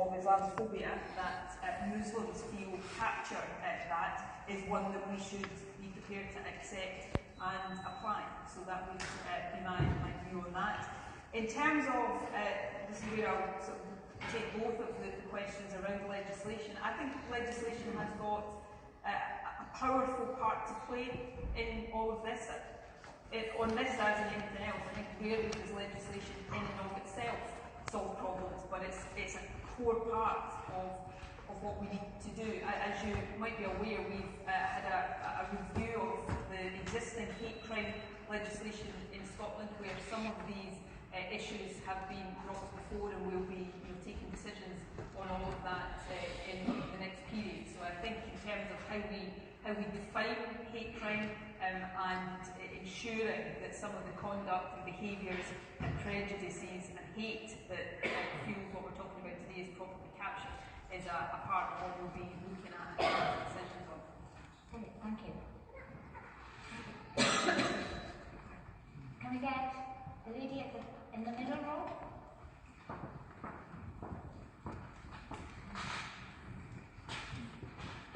of Islamophobia, that Muslims feel capture that, is one that we should be prepared to accept and apply. So that would be my view on that. In terms of, this is where I'll sort of take both of the questions around legislation. I think legislation has got a powerful part to play in all of this. On this, as in anything else, I think rarely does legislation in and of itself solve problems, but it's a core part of what we need to do. As you might be aware, we've had a review of the existing hate crime legislation in Scotland, where some of these issues have been brought before, and we'll be taking decisions on all of that in the next period. So I think in terms of how we define hate crime and ensuring that some of the conduct and behaviours and prejudices and hate that fuels what we're talking about today is properly captured is a part of what we'll be looking at and making decisions on. Okay, thank you. Can we get the lady in the middle row?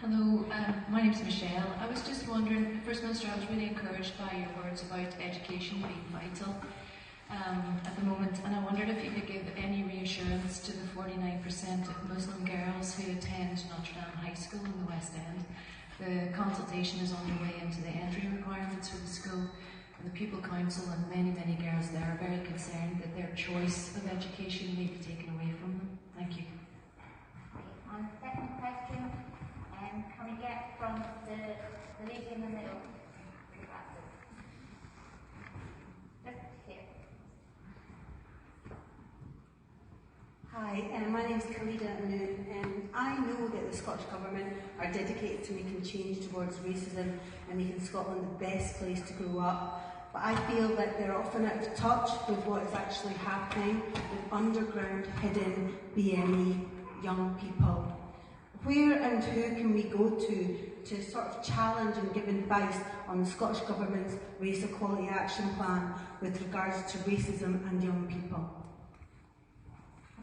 Hello, my name's Michelle. I was just wondering, First Minister, I was really encouraged by your words about education being vital at the moment, and I wondered if you could give any reassurance to the 49% of Muslim girls who attend Notre Dame High School in the West End. The consultation is on the way into the entry requirements for the school, and the Pupil Council and many, many girls there are very concerned that their choice of education may be taken away from them. Thank you. Okay, and second question. Can we get from the lady in the middle? Just here. Hi, my name is Khalida Anoon, and I know that the Scottish Government are dedicated to making change towards racism and making Scotland the best place to grow up. But I feel that they're often out of touch with what is actually happening with underground, hidden BME young people. Where and who can we go to sort of challenge and give advice on the Scottish Government's Race Equality Action Plan with regards to racism and young people?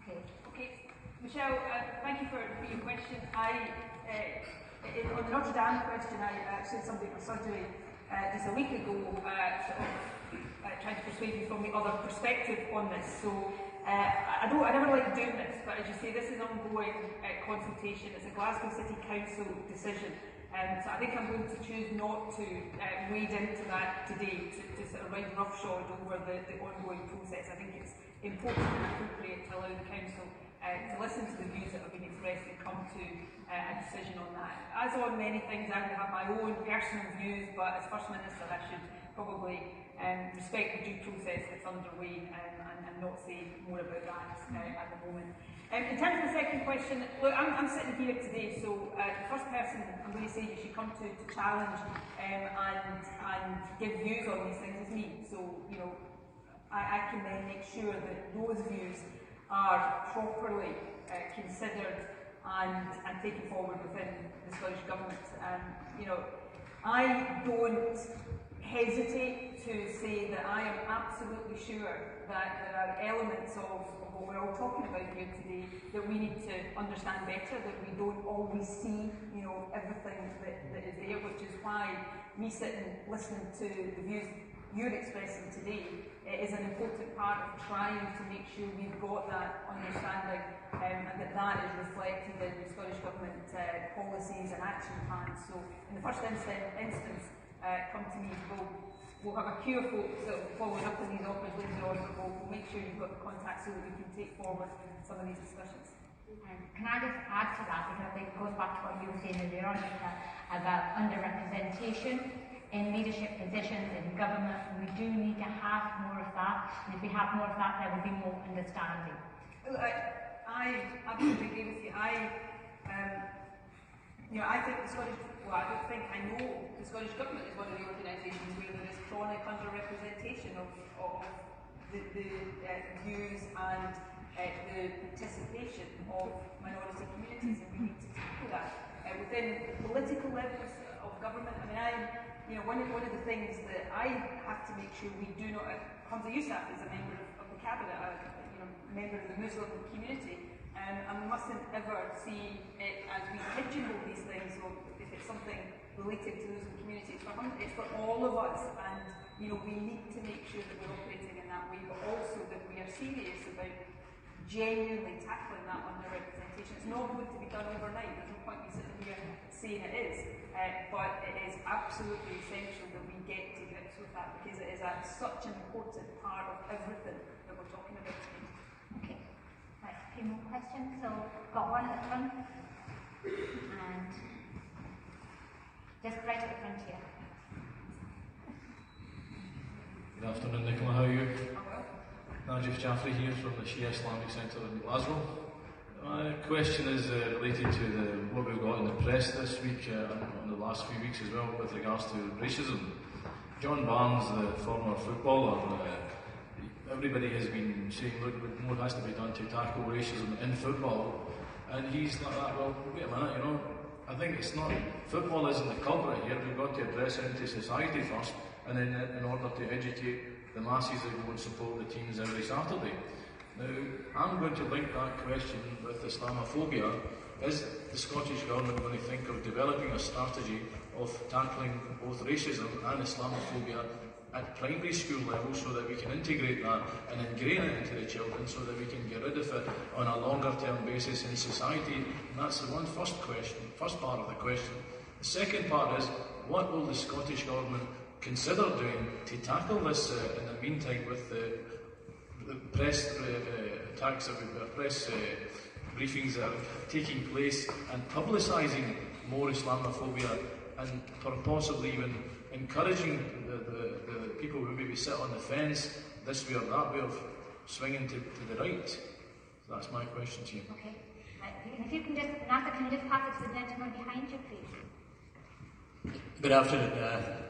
Okay. Michelle, thank you for your question. On the Notre Dame question, I actually had somebody at my surgery just a week ago trying to persuade me from the other perspective on this. So I never like doing this, but as you say, this is an ongoing consultation. It's a Glasgow City Council decision. So I think I'm going to choose not to wade into that today, to sort of ride roughshod over the ongoing process. I think it's important and appropriate to allow the Council to listen to the views that have been expressed and come to a decision on that. As on many things, I will have my own personal views, but as First Minister I should probably respect the due process that's underway and not say more about that at the moment. In terms of the second question, look, I'm sitting here today, so the first person I'm going to say you should come to challenge and give views on these things is me. So, I can then make sure that those views are properly considered and taken forward within the Scottish Government. I don't hesitate to say that I am absolutely sure that there are elements of what we're all talking about here today that we need to understand better, that we don't always see, everything that is there, which is why me sitting listening to the views you're expressing today is an important part of trying to make sure we've got that understanding and that is reflected in the Scottish Government policies and action plans. So in the first instance, come to me, we'll have a careful sort of following up on these offers later on, but we'll make sure you've got the contacts so that we can take forward some of these discussions. Can I just add to that, because I think it goes back to what you were saying earlier on, about underrepresentation in leadership positions in government. We do need to have more of that, and if we have more of that, there will be more understanding. Well, I absolutely agree with you. I think the Scottish, I know the Scottish Government is one of the organisations where there is chronic underrepresentation of the views and the participation of minority communities, and we need to tackle that. Within the political levels of government, one of the things that I have to make sure we do not, Hamza Yousaf is a member of the cabinet, a member of the Muslim community, and we mustn't see it as we pigeonhole these things, so if it's something related to those in the community, it's for all of us, and you know, we need to make sure that we're operating in that way, but also that we are serious about genuinely tackling that underrepresentation. It's not going to be done overnight. There's no point in sitting here saying it is, but it is absolutely essential that we get to grips with that, because it is such an important part of everything that we're talking about today. Okay, right, a few more questions. So, got one at the front, and just right at the front here. Good afternoon, Nicola, how are you? Najib Jaffrey here from the Shia Islamic Centre in Glasgow. My question is related to what we've got in the press this week and in the last few weeks as well with regards to racism. John Barnes, the former footballer, everybody has been saying, look, more has to be done to tackle racism in football, and he's not that, well, wait a minute, you know, I think it's not, football isn't the culprit here, we've got to address it into society first, and then in order to educate the masses that go and support the teams every Saturday. Now, I'm going to link that question with Islamophobia. Is the Scottish Government going to think of developing a strategy of tackling both racism and Islamophobia at primary school level so that we can integrate that and ingrain it into the children so that we can get rid of it on a longer term basis in society? And that's the first part of the question. The second part is, what will the Scottish Government consider doing to tackle this in the meantime with the press attacks, press briefings that are taking place, and publicising more Islamophobia, and possibly even encouraging the people who maybe sit on the fence this way or that way of swinging to the right? So that's my question to you. Okay. If you can just, Nasa, can you just pass it to the gentleman behind you, please? Good afternoon.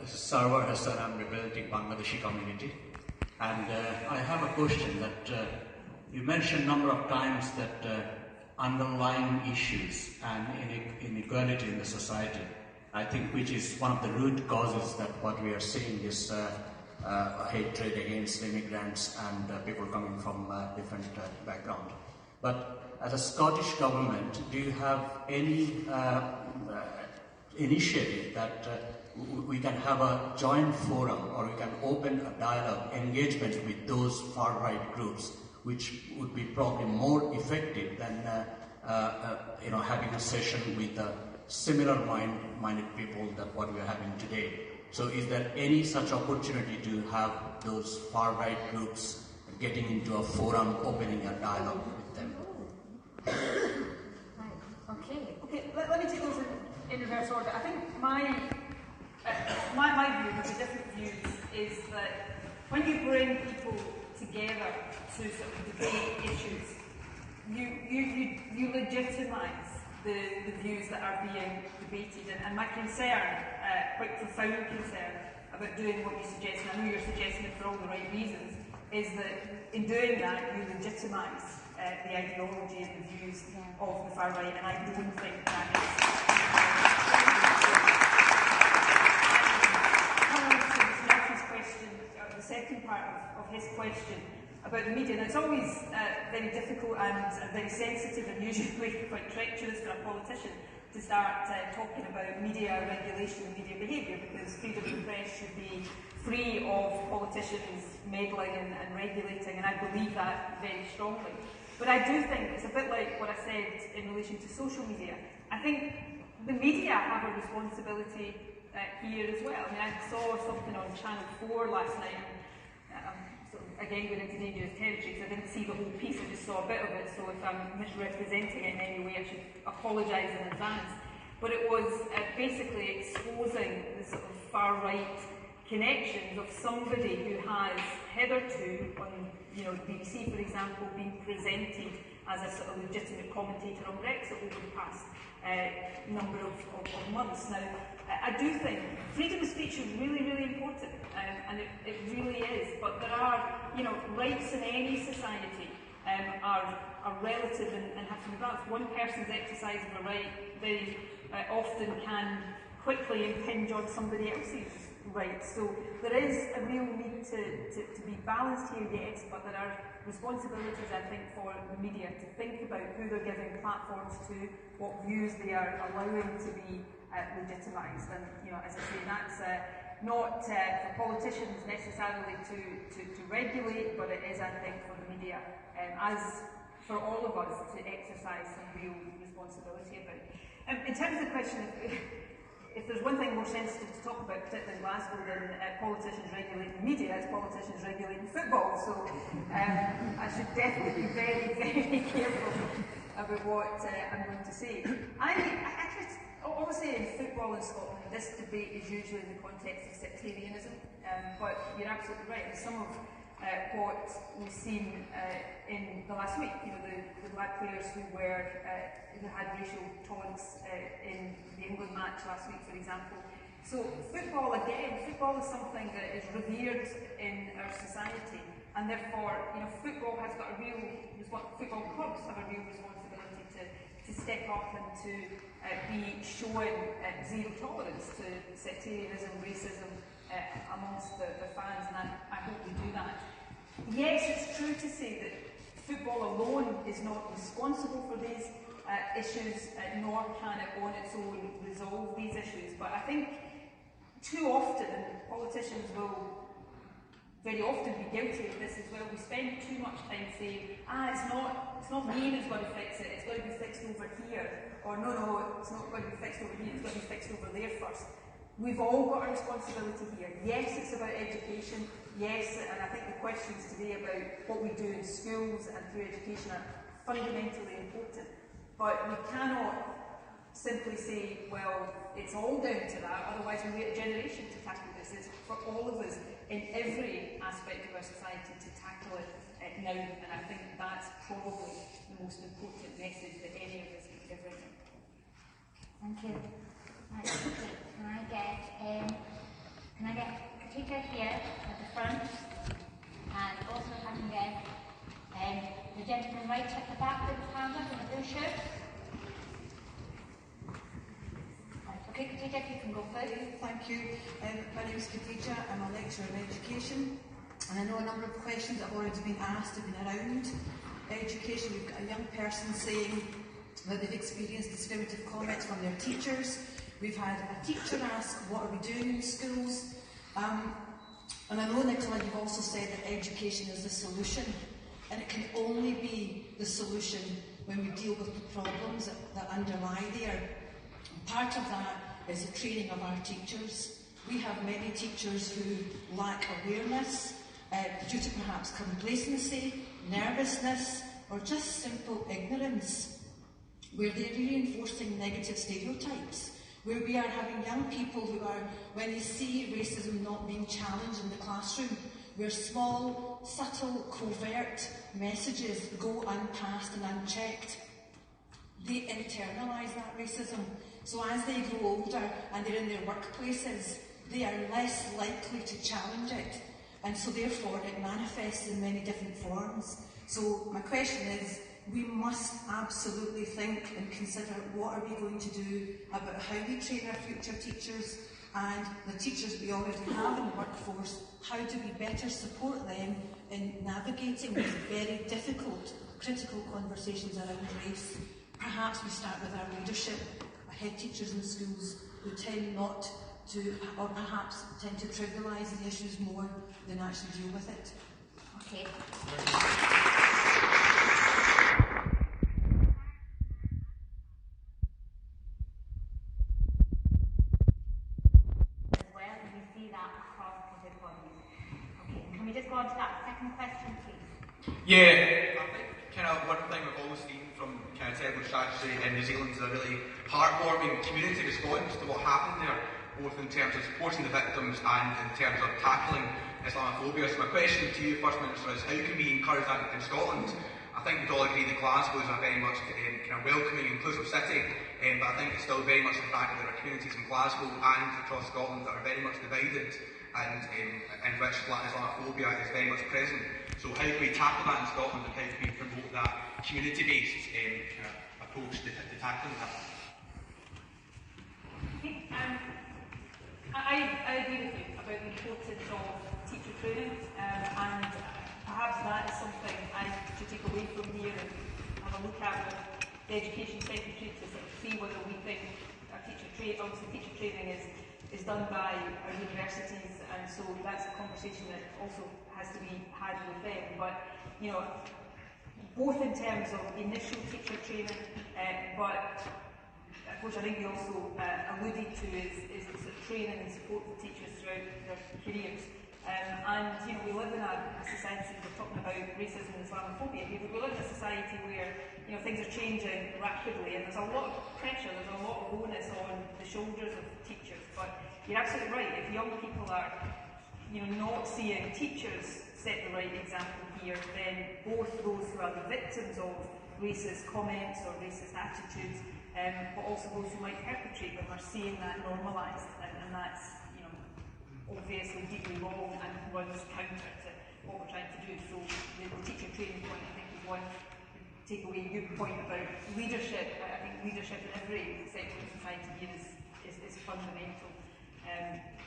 This is Sarwar Hassan. I'm representing Bangladeshi community. And I have a question that you mentioned a number of times that underlying issues and inequality in the society, I think, which is one of the root causes that what we are seeing is hatred against immigrants and people coming from different backgrounds. But as a Scottish government, do you have any initiative that we can have a joint forum, or we can open a dialogue, engagement with those far-right groups, which would be probably more effective than having a session with similar-minded people that what we are having today? So is there any such opportunity to have those far-right groups getting into a forum, opening a dialogue with them? Right. Okay. Let me take those in reverse order. I think my view of the different views is that when you bring people together to sort of debate issues, you legitimise the views that are being debated, and my concern, quite profound concern, about doing what you suggest, and I know you're suggesting it for all the right reasons, is that in doing that you legitimise the ideology and the views of the far right, and I don't think that is. The second part of his question about the media, and it's always very difficult and very sensitive and usually quite treacherous for a politician to start talking about media regulation and media behaviour, because freedom of the press should be free of politicians meddling and regulating, and I believe that very strongly. But I do think it's a bit like what I said in relation to social media. I think the media have a responsibility here as well. I mean, I saw something on Channel 4 last night, and again going into dangerous territory, so I didn't see the whole piece, I just saw a bit of it, so if I'm misrepresenting it in any way I should apologise in advance. But it was basically exposing the sort of far-right connections of somebody who has hitherto, on the BBC for example, been presented as a sort of legitimate commentator on Brexit over the past number of months. Now, I do think freedom of speech is really, really important, and it really is, but there are, rights in any society are relative and have to be balanced. One person's exercise of a right very often can quickly impinge on somebody else's right. So there is a real need to be balanced here, yes, but there are responsibilities, I think, for the media to think about who they're giving platforms to, what views they are allowing to be legitimised. And, you know, as I say, that's not for politicians necessarily to regulate, but it is, I think, for the media, as for all of us, to exercise some real responsibility about. In terms of the question, if there's one thing more sensitive to talk about, particularly in Glasgow, than politicians regulating the media, it's politicians regulating football. So I should definitely be very, very careful about what I'm going to say. Obviously in football in Scotland, this debate is usually in the context of sectarianism, but you're absolutely right. Some of what we've seen in the last week, you know, the black players who had racial taunts in the England match last week, for example. So football is something that is revered in our society, and therefore, you know, football clubs have a real responsibility to step up and to be showing zero tolerance to sectarianism, racism amongst the fans, and I hope we do that. Yes, it's true to say that football alone is not responsible for these issues, nor can it on its own resolve these issues. But I think too often, politicians will very often be guilty of this as well. We spend too much time saying, it's not me who's going to fix it, it's going to be fixed over here. Or no, it's not going to be fixed over here, it's going to be fixed over there first. We've all got a responsibility here. Yes, it's about education. Yes, and I think the questions today about what we do in schools and through education are fundamentally important. But we cannot simply say, well, it's all down to that, otherwise we wait a generation to tackle this. It's for all of us in every aspect of our society to tackle it now, and I think that's probably the most important message that any of us can give right now. Thank you. Right, okay. Can I get Katika here at the front, and also if I can get the gentleman right at the back with his hand up in the blue shirt. Okay, Katika, you can go first. Thank you. My name is Khadija. I'm a lecturer in education, and I know a number of questions that have already been asked have been around education. We've got a young person saying that they've experienced discriminative comments from their teachers. We've had a teacher ask, what are we doing in schools? And I know, Nicola, you've also said that education is the solution, and it can only be the solution when we deal with the problems that underlie there. Part of that is the training of our teachers. We have many teachers who lack awareness due to perhaps complacency, nervousness, or just simple ignorance, where they're reinforcing negative stereotypes, where we are having young people who are, when they see racism not being challenged in the classroom, where small, subtle, covert messages go unpassed and unchecked, they internalise that racism. So as they grow older and they're in their workplaces, they are less likely to challenge it. And so therefore it manifests in many different forms. So my question is, we must absolutely think and consider what are we going to do about how we train our future teachers, and the teachers we already have in the workforce, how do we better support them in navigating these very difficult, critical conversations around race. Perhaps we start with our leadership, our head teachers in schools who tend not to, or perhaps tend to trivialise the issues more than actually deal with it. Okay. Can we just go on to that second question, please? Yeah, I think kind of one thing we've always seen from kind of terrible tragedy in New Zealand is a really heartwarming community response to what happened there, both in terms of supporting the victims and in terms of tackling Islamophobia. So my question to you, First Minister, is how can we encourage that in Scotland? I think we'd all agree that Glasgow is a very much kind of welcoming, inclusive city, but I think it's still very much the fact that there are communities in Glasgow and across Scotland that are very much divided, and in which Islamophobia is very much present. So how can we tackle that in Scotland, and how can we promote that community-based kind of approach to tackling that? I agree with you about the importance of teacher training, and perhaps that is something I should take away from here and have a look at with the Education Secretary to sort of see whether we think our teacher training is done by our universities, and so that's a conversation that also has to be had with them. But you know, both in terms of initial teacher training, but of course I think you also alluded to is the sort of training and support for teachers throughout their careers. And you know, we live in a society, we're talking about racism and Islamophobia here, but we live in a society where you know things are changing rapidly, and there's a lot of pressure, there's a lot of onus on the shoulders of teachers. But you're absolutely right, if young people are not seeing teachers set the right example here, then both those who are the victims of racist comments or racist attitudes, but also those who might perpetrate them, are seeing that normalised, and that's obviously deeply wrong and runs counter to what we're trying to do. So the teacher training point, I think, is one takeaway. Your point about leadership, I think leadership in every sector of society here is fundamental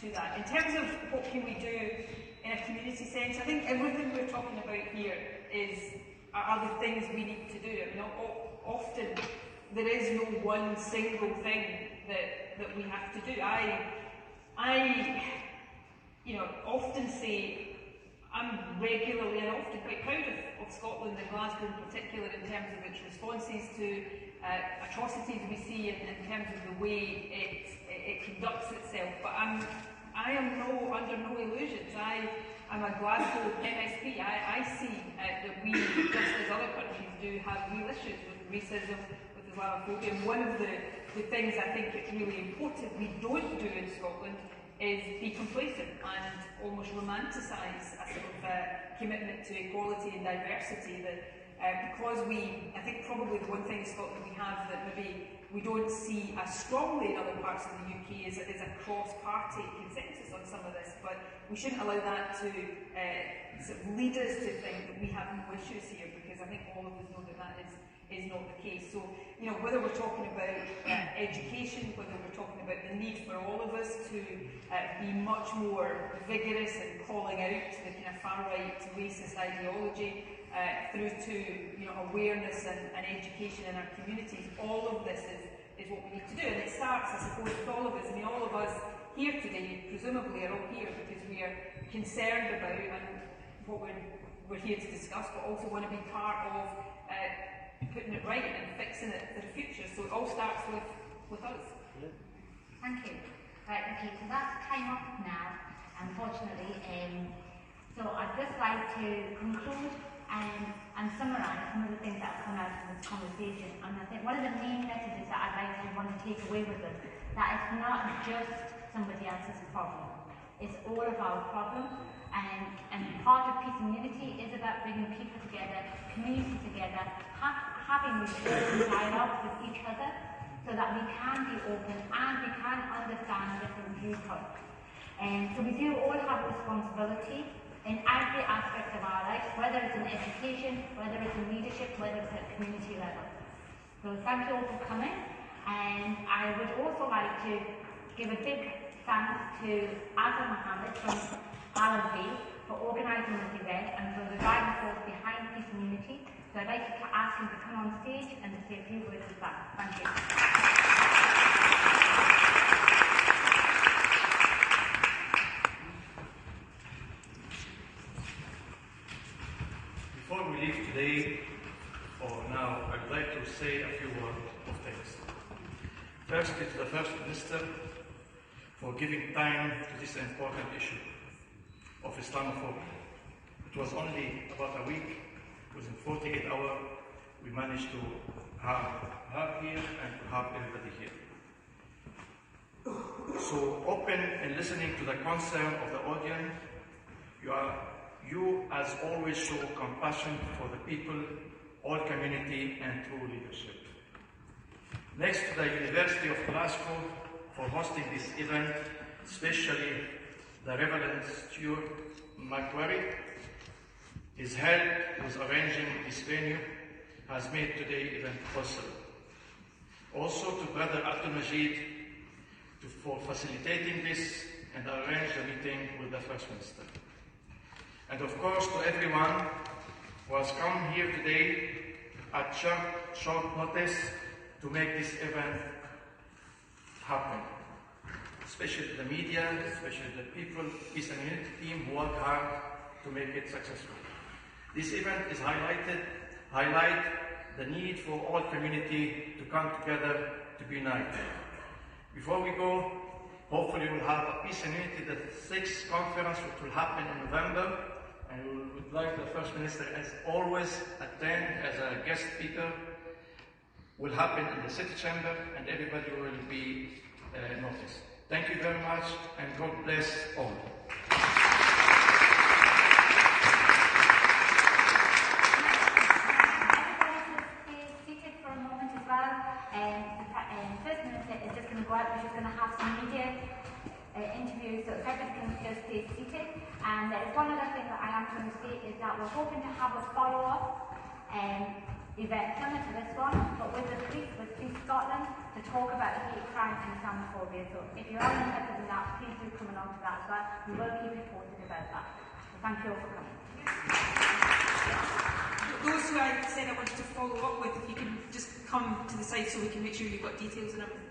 to that. In terms of what can we do in a community sense, I think everything we're talking about here are the things we need to do. I mean, often there is no one single thing that we have to do. I often say I'm regularly and often quite proud of Scotland and Glasgow in particular in terms of its responses to atrocities we see and in terms of the way it conducts itself. But I am under no illusions. I'm a Glasgow MSP. I see that we, just as other countries do, have real issues with racism, with Islamophobia. And one of the things I think it's really important we don't do in Scotland is be complacent and almost romanticise a sort of commitment to equality and diversity. Because I think probably the one thing in Scotland we have that maybe we don't see as strongly in other parts of the UK is a cross-party consensus on some of this, but we shouldn't allow that to sort of lead us to think that we have no issues here, because I think all of us know that is not the case. So, whether we're talking about education, whether we're talking about the need for all of us to be much more vigorous in calling out the kind of far-right racist ideology, through to awareness and education in our communities, all of this is what we need to do. And it starts, I suppose, with all of us. I mean, all of us here today, presumably, are all here because we are concerned about what we're here to discuss, but also want to be part of putting it right and fixing it for the future. So it all starts with us. Yeah. Thank you. Right, okay, so that's time up now, unfortunately. So I'd just like to conclude and summarise some of the things that have come out from this conversation. And I think one of the main messages that I'd like to want to take away with us, that it's not just somebody else's problem. It's all of our problem. And part of peace and unity is about bringing people together, community together, having these open dialogues with each other, so that we can be open and we can understand different viewpoints. And so we do all have a responsibility in every aspect of our life, whether it's in education, whether it's in leadership, whether it's at community level. So thank you all for coming, and I would also like to give a big thanks to Azam Mohammed from R&B for organising this event and for the driving force behind peace and unity. So I'd like to ask him to come on stage and to say a few words of thanks. Thank you. Before we leave today, or now, I would like to say a few words of thanks. Firstly, to the First Minister for giving time to this important issue of Islamophobia. It was only about a week, within 48 hours, we managed to have her here and to have everybody here. So open and listening to the concern of the audience, you as always show compassion for the people, all community and true leadership. Next to the University of Glasgow for hosting this event, especially the Reverend Stuart Macquarie. His help with arranging this venue has made today's event possible. Also to Brother Abdul Majid for facilitating this, and arrange a meeting with the First Minister. And of course to everyone who has come here today at short notice to make this event happen. Especially the media, especially the people, peace and unity team who work hard to make it successful. This event is highlight the need for all community to come together to be united. Before we go, hopefully we'll have a peace and unity, the 6th conference, which will happen in November, and we would like the First Minister, as always, attend as a guest speaker. Will happen in the City Chamber, and everybody will be noticed. Thank you very much, and God bless all. First Minister is just going to go out, we're just going to have some media interviews, so everybody can just stay seated. And there's one other thing that I am going to say is that we're hoping to have a follow-up event similar to this one, but with the police, with Police Scotland, to talk about hate crime and Islamophobia. So if you are interested in that, please do come along to that as well. We will keep you posted about that. So thank you all for coming. Those who I said I wanted to follow up with, if you can just come to the site so we can make sure you've got details and everything.